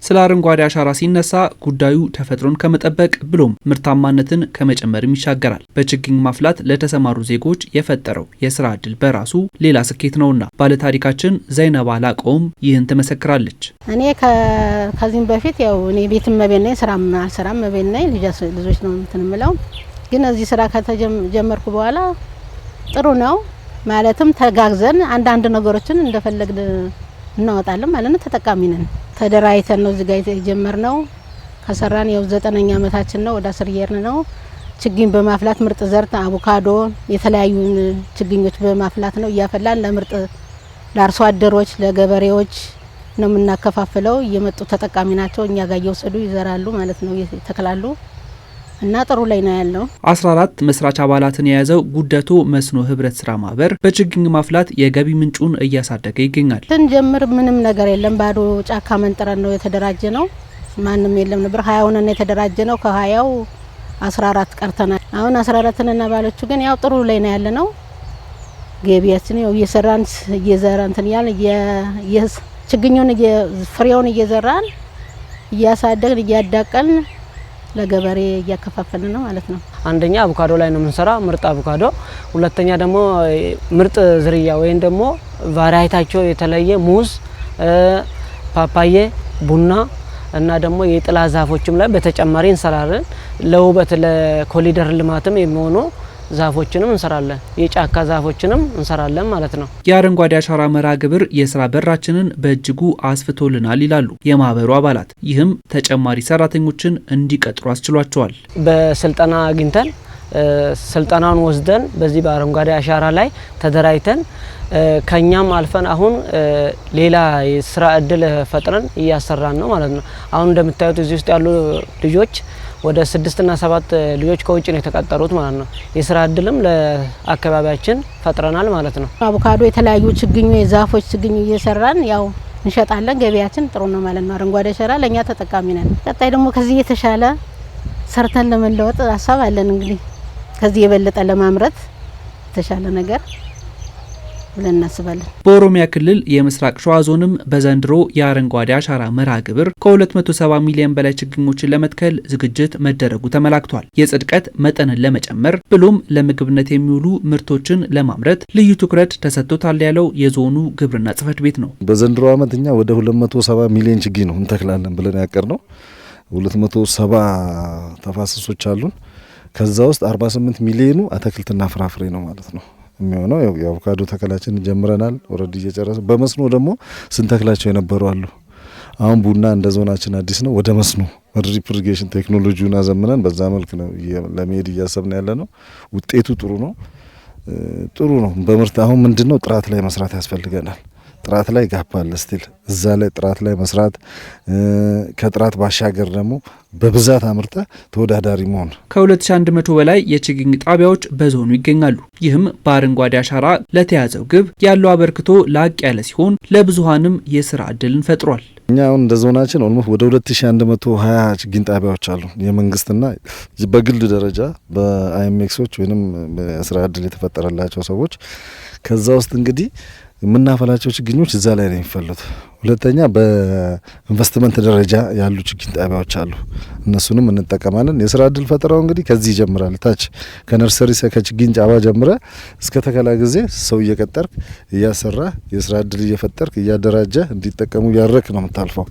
ስለ አረንጓዴ አሻራ ሲነሳ ጉዳዩ ተፈጥሮን ከመጠበቅ ብሎም ምርታማነትን ከመጨመርም ይሻገራል። በችግኝ ማፍላት ለተሰማሩ ዜጎች የፈጠረው የስራ ዕድል በራሱ ሌላ ስኬት ነውና ባለታሪካችን ዘይነባ ላቀውም ይህን ትመሰክራለች። እኔ ከዚህም በፊት ያው እኔ ቤት መቤት ነኝ፣ ስራም አልሰራም መቤት ነኝ፣ ልጆች ነው እንትንምለው። ግን እዚህ ስራ ከተጀመርኩ በኋላ ጥሩ ነው ማለትም ተጋግዘን አንዳንድ ነገሮችን እንደፈለግን እናወጣለን ማለት ነው። ተጠቃሚ ነን። ተደራይተን ነው እዚህ ጋር የጀመርነው። ከሰራን ያው 9ኛ ዓመታችን ነው። ወደ 10 እየሄድን ነው። ችግኝ በማፍላት ምርጥ ዘር አቮካዶ፣ የተለያዩ ችግኞች በማፍላት ነው እያፈላን ለምርጥ ለአርሶ አደሮች ለገበሬዎች ነው የምናከፋፍለው። እየመጡ ተጠቃሚ ናቸው። እኛ ጋር እየወሰዱ ይዘራሉ ማለት ነው፣ ይተክላሉ እና ጥሩ ላይ ነው ያለው። 14 መስራች አባላትን የያዘው ጉደቶ መስኖ ህብረት ስራ ማህበር በችግኝ ማፍላት የገቢ ምንጩን እያሳደገ ይገኛል። ስንጀምር ምንም ነገር የለም፣ ባዶ ጫካ መንጥረን ነው የተደራጀ ነው። ማንም የለም ነበር። 20 ሆነን የተደራጀ ነው። ከ20ው 14 ቀርተናል። አሁን 14 እና ባሎቹ ግን ያው ጥሩ ላይ ነው ያለ ነው። ገቢያችን ያው እየሰራን እየዘራን ያለ ችግኙን ፍሬውን እየዘራን እያሳደግን እያዳቀልን ለገበሬ እያከፋፈልን ነው ማለት ነው። አንደኛ አቮካዶ ላይ ነው የምንሰራ፣ ምርጥ አቮካዶ። ሁለተኛ ደግሞ ምርጥ ዝርያ ወይም ደግሞ ቫራይታቸው የተለየ ሙዝ፣ ፓፓዬ፣ ቡና እና ደግሞ የጥላ ዛፎችም ላይ በተጨማሪ እንሰራለን። ለውበት ለኮሊደር ልማትም የሚሆኑ ዛፎችንም እንሰራለን፣ የጫካ ዛፎችንም እንሰራለን ማለት ነው። የአረንጓዴ አሻራ መርሃ ግብር የስራ በራችንን በእጅጉ አስፍቶልናል ይላሉ የማህበሩ አባላት። ይህም ተጨማሪ ሰራተኞችን እንዲቀጥሩ አስችሏቸዋል። በስልጠና አግኝተን ስልጠናውን ወስደን በዚህ በአረንጓዴ አሻራ ላይ ተደራጅተን ከኛም አልፈን አሁን ሌላ የስራ እድል ፈጥረን እያሰራን ነው ማለት ነው። አሁን እንደምታዩት እዚህ ውስጥ ያሉ ልጆች ወደ 6 እና 7 ልጆች ከውጭ ነው የተቀጠሩት ማለት ነው። የስራ እድልም ለአካባቢያችን ፈጥረናል ማለት ነው። አቮካዶ የተለያዩ ችግኙ የዛፎች ችግኝ እየሰራን ያው እንሸጣለን። ገበያችን ጥሩ ነው ማለት ነው። አረንጓዴ አሻራ ለኛ ተጠቃሚ ነን። ቀጣይ ደግሞ ከዚህ የተሻለ ሰርተን ለመለወጥ ሀሳብ አለን። እንግዲህ ከዚህ የበለጠ ለማምረት የተሻለ ነገር ብለን እናስባለን። በኦሮሚያ ክልል የምስራቅ ሸዋ ዞንም በዘንድሮ የአረንጓዴ አሻራ መርሃ ግብር ከ270 ሚሊዮን በላይ ችግኞችን ለመትከል ዝግጅት መደረጉ ተመላክቷል። የጽድቀት መጠንን ለመጨመር ብሎም ለምግብነት የሚውሉ ምርቶችን ለማምረት ልዩ ትኩረት ተሰጥቶታል ያለው የዞኑ ግብርና ጽሕፈት ቤት ነው። በዘንድሮ ዓመት እኛ ወደ 270 ሚሊዮን ችግኝ ነው እንተክላለን ብለን ያቀርነው። 270 ተፋሰሶች አሉን። ከዛ ውስጥ 48 ሚሊዮኑ አትክልትና ፍራፍሬ ነው ማለት ነው የሚሆነው። የአቮካዶ ተከላችን ጀምረናል፣ ኦሬዲ እየጨረሰ። በመስኖ ደግሞ ስንተክላቸው የነበሩ አሉ። አሁን ቡና እንደ ዞናችን አዲስ ነው፣ ወደ መስኖ ድሪፕ ኢሪጌሽን ቴክኖሎጂውን አዘምነን በዛ መልክ ነው ለመሄድ እያሰብን ያለ ነው። ውጤቱ ጥሩ ነው። በምርት አሁን ምንድነው ጥራት ላይ መስራት ያስፈልገናል። ጥራት ላይ ጋፓል ስቲል እዛ ላይ ጥራት ላይ መስራት፣ ከጥራት ባሻገር ደግሞ በብዛት አምርተ ተወዳዳሪ መሆን። ከ2100 በላይ የችግኝ ጣቢያዎች በዞኑ ይገኛሉ። ይህም በአረንጓዴ አሻራ ለተያዘው ግብ ያለው አበርክቶ ላቅ ያለ ሲሆን ለብዙሃንም የስራ እድልን ፈጥሯል። እኛ አሁን እንደ ዞናችን ኦልሞስት ወደ 2120 ችግኝ ጣቢያዎች አሉ። የመንግስትና በግል ደረጃ በአይኤምኤክሶች ወይንም በስራ እድል የተፈጠረላቸው ሰዎች። ከዛ ውስጥ እንግዲህ የምናፈላቸው ችግኞች እዛ ላይ ነው የሚፈሉት። ሁለተኛ በኢንቨስትመንት ደረጃ ያሉ ችግኝ ጣቢያዎች አሉ፣ እነሱንም እንጠቀማለን። የስራ እድል ፈጠራው እንግዲህ ከዚህ ይጀምራል። ታች ከነርሰሪ ከችግኝ ጫባ ጀምረ እስከ ተከላ ጊዜ ሰው እየቀጠርክ እያሰራ የስራ እድል እየፈጠርክ እያደራጀ እንዲጠቀሙ ያረክ ነው የምታልፈው።